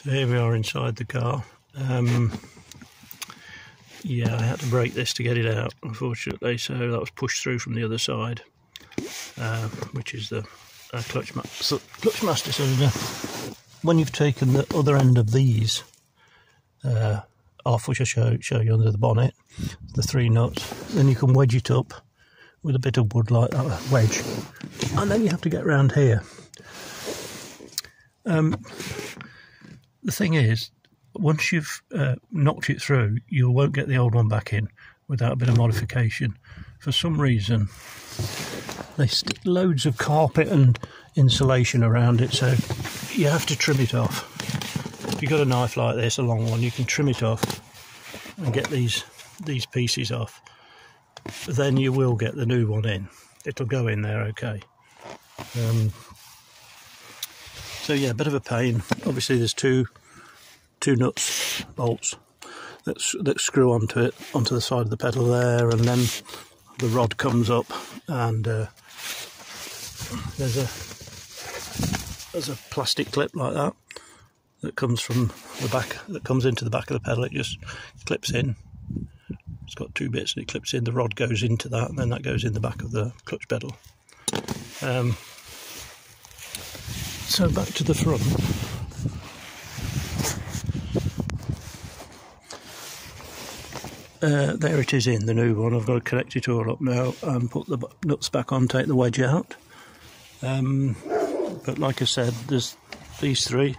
So here we are inside the car. Yeah, I had to break this to get it out, unfortunately, so that was pushed through from the other side, which is the clutch master cylinder. When you've taken the other end of these off, which I'll show you under the bonnet, the 3 nuts, then you can wedge it up with a bit of wood like that, a wedge, and then you have to get round here. The thing is, once you've knocked it through, you won't get the old one back in without a bit of modification. For some reason, they stick loads of carpet and insulation around it, so you have to trim it off. If you've got a knife like this, a long one, you can trim it off and get these pieces off. Then you will get the new one in. It'll go in there okay. So yeah, a bit of a pain. Obviously there's two nuts, bolts that screw onto it, onto the side of the pedal there, and then the rod comes up, and there's a plastic clip like that comes from the back, that comes into the back of the pedal. It just clips in. It's got 2 bits and it clips in. The rod goes into that, and then that goes in the back of the clutch pedal. So back to the front. There it is in the new one. I've got to connect it all up now and put the nuts back on, take the wedge out. But like I said, there's these three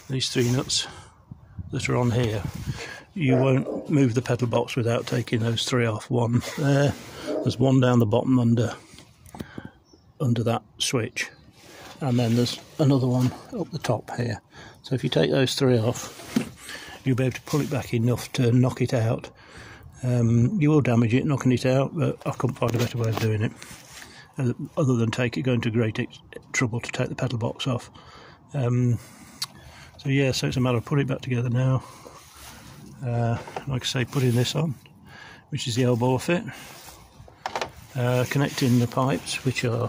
nuts that are on here. You won't move the pedal box without taking those 3 off. One there, there's one down the bottom under that switch, and then there's another one up the top here. So if you take those 3 off, you'll be able to pull it back enough to knock it out. You will damage it knocking it out, but I couldn't find a better way of doing it other than going to great trouble to take the pedal box off. So yeah, so it's a matter of putting it back together now. Like I say, putting this on, which is the elbow fit, connecting the pipes, which are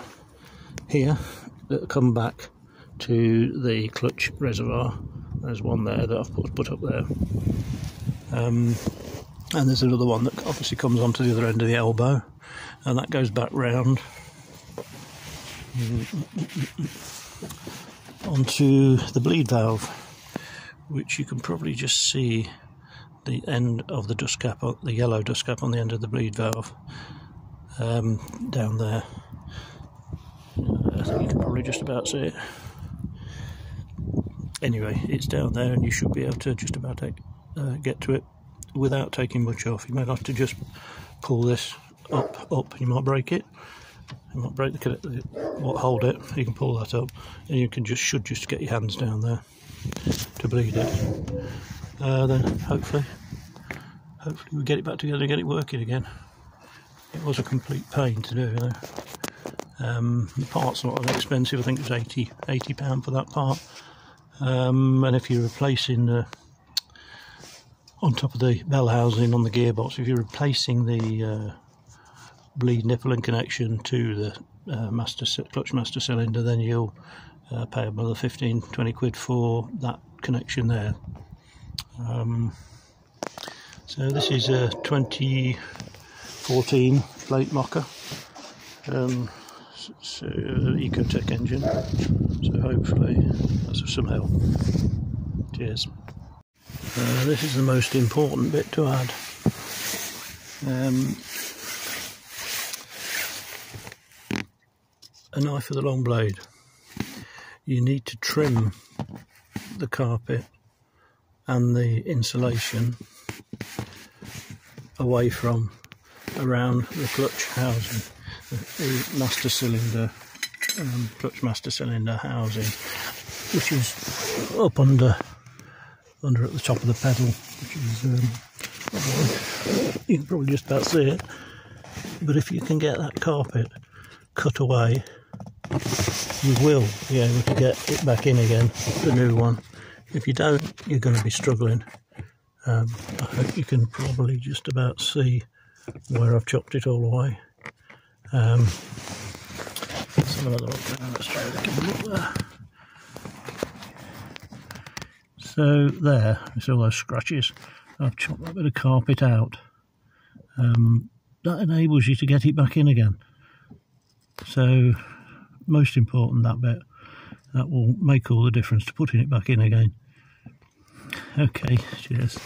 here, that come back to the clutch reservoir. There's one there that I've put up there, and there's another one that obviously comes onto the other end of the elbow, and that goes back round onto the bleed valve, which you can probably just see the end of the dust cap, the yellow dust cap on the end of the bleed valve, down there. I think you can probably just about see it. Anyway, it's down there, and you should be able to just about get to it without taking much off. You might have to just pull this up. You might break it. You might break what hold it. You can pull that up, and you can should just get your hands down there to bleed it. Then hopefully we get it back together and get it working again. It was a complete pain to do, you know. The part's not that expensive. I think it was £80 for that part. And if you're replacing on top of the bell housing on the gearbox, if you're replacing the bleed nipple and connection to the clutch master cylinder, then you'll pay another 15-20 quid for that connection there. So this is a 2014 plate Mokka, so Ecotec engine, so hopefully that's of some help. Cheers. This is the most important bit to add. A knife with a long blade. You need to trim the carpet and the insulation away from around the clutch housing, the master cylinder, clutch master cylinder housing, which is up under at the top of the pedal, which is you can probably just about see it. But if you can get that carpet cut away, you will be able to get it back in again, the new one. If you don't, you're going to be struggling. I hope you can probably just about see where I've chopped it all away. Let's have another look now. Let's try to get a look there. So there, it's all those scratches. I've chopped that bit of carpet out. That enables you to get it back in again. So, most important, that bit. That will make all the difference to putting it back in again. Okay, cheers.